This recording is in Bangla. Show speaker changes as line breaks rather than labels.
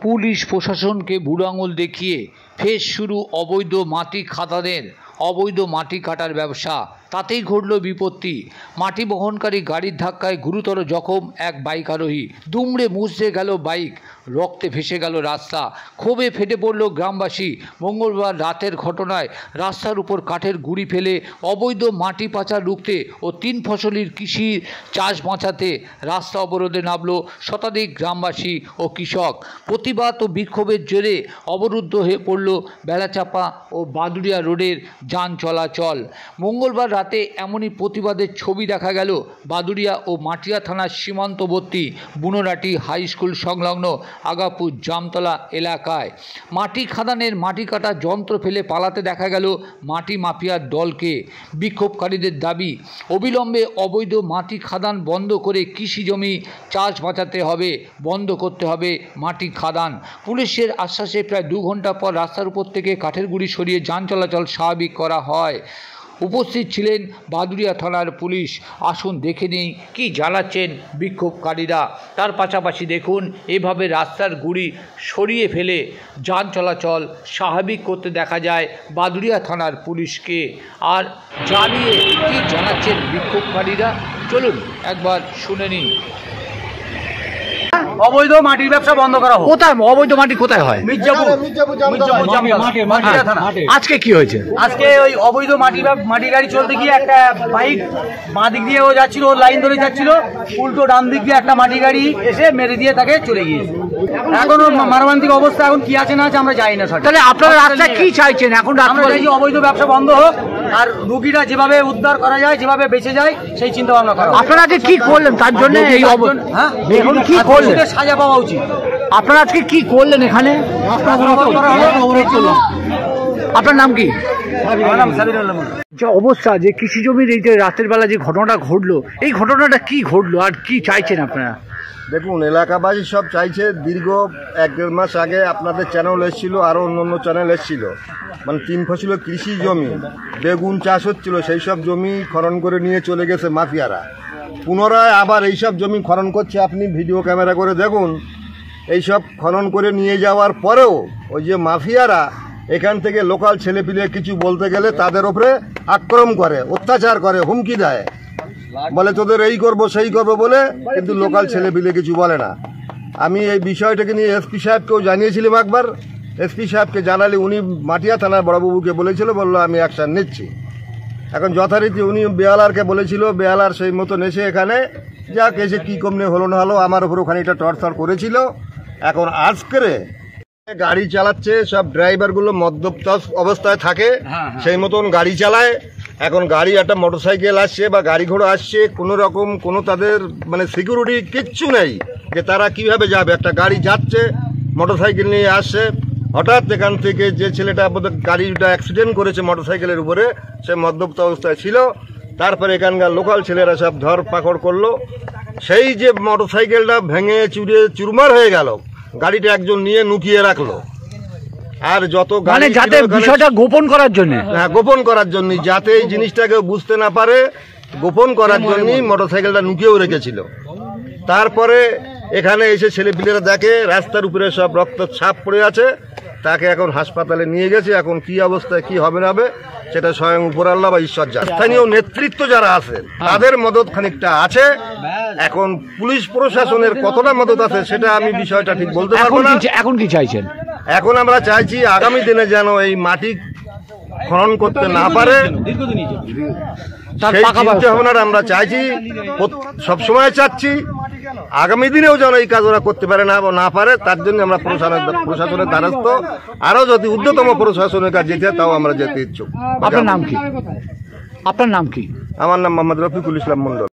পুলিশ প্রশাসনকে বুড়ো আঙুল দেখিয়ে ফের শুরু অবৈধ মাটি খাদানের অবৈধ মাটি কাটার ব্যবসা। তাতেই ঘটল বিপত্তি। মাটি বহনকারী গাড়ির ধাক্কায় গুরুতর জখম এক বাইক আরোহী। দুমড়ে মুচড়ে গেল বাইক, রক্তে ভেসে গেল রাস্তা। ক্ষোভে ফেটে পড়ল গ্রামবাসী। মঙ্গলবার রাতের ঘটনায় রাস্তার উপর কাঠের গুঁড়ি ফেলে অবৈধ মাটি পাচার রুখতে ও 3 ফসলির কৃষি চাষ বাঁচাতে রাস্তা অবরোধে নামল শতাধিক গ্রামবাসী ও কৃষক। প্রতিবাদ ও বিক্ষোভের জেরে অবরুদ্ধ হয়ে পড়ল বেলাচাপা ও বাদুড়িয়া রোডের যান চলাচল। মঙ্গলবার রাতে এমনই প্রতিবাদের ছবি দেখা গেল বাদুড়িয়া ও মাটিয়া থানার সীমান্তবর্তী বুনোরাটি হাই স্কুল সংলগ্ন আগাপুর জামতলা এলাকায়। মাটি খাদানের মাটি কাটার যন্ত্র ফেলে পালাতে দেখা গেল মাটি মাফিয়ার দলকে। বিক্ষোভকারীদের দাবি, অবিলম্বে অবৈধ মাটি খাদান বন্ধ করে কৃষি জমি চাষ বাঁচাতে হবে, বন্ধ করতে হবে মাটি খাদান। পুলিশের আশ্বাসে প্রায় 2 ঘন্টা পর রাস্তার উপর থেকে কাঠের গুঁড়ি সরিয়ে যান চলাচল স্বাভাবিক করা হয়। উপস্থিত ছিলেন বাদুড়িয়া থানার পুলিশ। আসুন দেখে নেই কী জানাচ্ছেন বিক্ষোভকারীরা। তার পাশাপাশি দেখুন এভাবে রাস্তার গুঁড়ি সরিয়ে ফেলে যান চলাচল স্বাভাবিক করতে দেখা যায় বাদুড়িয়া থানার পুলিশকে। আর জানিয়ে কী জানাচ্ছেন বিক্ষোভকারীরা চলুন একবার শুনে নিন।
অবৈধ মাটির ব্যবসা বন্ধ করা হোক।
কোথায় অবৈধ মাটি কোথায় হয়?
মির্জাপুর থানা।
আজকে কি হয়েছে?
আজকে ওই অবৈধ মাটি গাড়ি চলতে গিয়ে একটা বাইক বাঁ দিক দিয়ে ও যাচ্ছিল, ওর লাইন ধরে যাচ্ছিল, উল্টো ডান দিক দিয়ে একটা মাটি গাড়ি এসে মেরে দিয়ে তাকে চলে গিয়েছে। এখন মর্মান্তিক অবস্থা, এখন কি আছে না আছে আমরা জানি না।
তাহলে আপনারা রাস্তা কি চাইছেন? এখন
আমরা চাইছি অবৈধ ব্যবসা বন্ধ হোক, আর রুগীরা যেভাবে উদ্ধার করা যায়, যেভাবে বেঁচে যায় সেই চিন্তা ভাবনা করা।
আপনারা আজকে কি করলেন তার জন্য? এই এখন কি করলেন?
সাজা পাওয়া উচিত।
আপনারা আজকে কি করলেন এখানে? আপনার নাম কি? যে অবস্থা, যে কৃষি জমির এই যে রাতের বেলা যে ঘটনাটা ঘটলো, এই ঘটনাটা কি ঘটলো আর কি চাইছেন আপনারা?
দেখুন, এলাকাবাসী সব চাইছে, দীর্ঘ 1-1.5 মাস আগে আপনাদের চ্যানেল এসেছিল, আরও অন্য চ্যানেল এসেছিল, মানে 3 ফসলের কৃষি জমি বেগুন চাষ হচ্ছিল, সেই সব জমি খনন করে নিয়ে চলে গেছে মাফিয়ারা। পুনরায় আবার এইসব জমি খনন করছে। আপনি ভিডিও ক্যামেরা করে দেখুন, এইসব খনন করে নিয়ে যাওয়ার পরেও ওই যে মাফিয়ারা এখান থেকে লোকাল ছেলেপিলে কিছু বলতে গেলে তাদের উপরে আক্রমণ করে, অত্যাচার করে, হুমকি দেয়, বলে তোদের এই করবো সেই করবো বলে, কিন্তু লোকাল ছেলেপিলে কিছু বলে না। আমি এই বিষয়টাকে নিয়ে এসপি সাহেবকেও জানিয়েছিলাম একবার। এসপি সাহেবকে জানালে উনি মাটিয়া থানার বড়বাবুকে বলেছিল, বললো আমি অ্যাকশন নিচ্ছি। এখন যথারীতি উনি বেয়ালারকে বলেছিল, বেয়ালার সেই মতন এসে এখানে যাক এসে কী কমনে হলো না হলো আমার উপর ওখানে এটা টর্চার করেছিল। এখন আজকে গাড়ি চালাচ্ছে, সব ড্রাইভারগুলো মদ্যপ অবস্থায় থাকে, সেই মতন গাড়ি চালায়। এখন গাড়ি একটা মোটরসাইকেল আসছে বা গাড়ি ঘোড়া আসছে, কোনো রকম কোনো তাদের মানে সিকিউরিটি কিচ্ছু নেই যে তারা কিভাবে যাবে। একটা গাড়ি যাচ্ছে, মোটরসাইকেল নিয়ে আসছে, হঠাৎ এখান থেকে যে ছেলেটা গাড়িটা অ্যাক্সিডেন্ট করেছে মোটরসাইকেলের উপরে, সে মদ্যপ অবস্থায় ছিল। তারপরে এখানকার লোকাল ছেলেরা সব ধর পাকড় করলো। সেই যে মোটরসাইকেলটা ভেঙে চুরে চুরমার হয়ে গেল, গাড়িটা একজন নিয়ে নুকিয়ে রাখলো। আর যত গাড়ি
যাতে বিষয়টা গোপন করার জন্য,
হ্যাঁ গোপন করার জন্য, যাতে এই জিনিসটাকে বুঝতে না পারে, গোপন করার জন্যই মোটরসাইকেলটা নুকিয়েও রেখেছিল। তারপরে এখানে এসে ছেলেপিলেরা দেখে রাস্তার উপরে সব রক্ত ছাপ পড়ে আছে, তাকে এখন হাসপাতালে নিয়ে গেছে। এখন কি অবস্থায় কি হবে না হবে সেটা স্বয়ং উপরাল্লাহ বা ঈশ্বর জানে। স্থানীয় নেতৃত্ব যারা আছে তাদের মদত খানিকটা আছে। এখন পুলিশ প্রশাসনের কতটা মদত আছে সেটা আমি বিষয়টা ঠিক বলতে পারবো না।
এখন কি চাইছেন?
এখন আমরা চাইছি আগামী দিনে যেন এই মাটি খনন করতে না পারে, সেই চিন্তা ভাবনাটা আমরা চাইছি, সবসময় চাচ্ছি। আগামী দিনেও যেন এই কাজ ওরা করতে পারে না পারে, তার জন্য আমরা প্রশাসনের দ্বারস্থ। আরও যদি ঊর্ধ্বতম প্রশাসনের কাছে যেতে তাও আমরা যেতে ইচ্ছুক।
আপনার নাম কি? আপনার নাম কি?
আমার নাম মোহাম্মদ রফিকুল ইসলাম মন্ডল।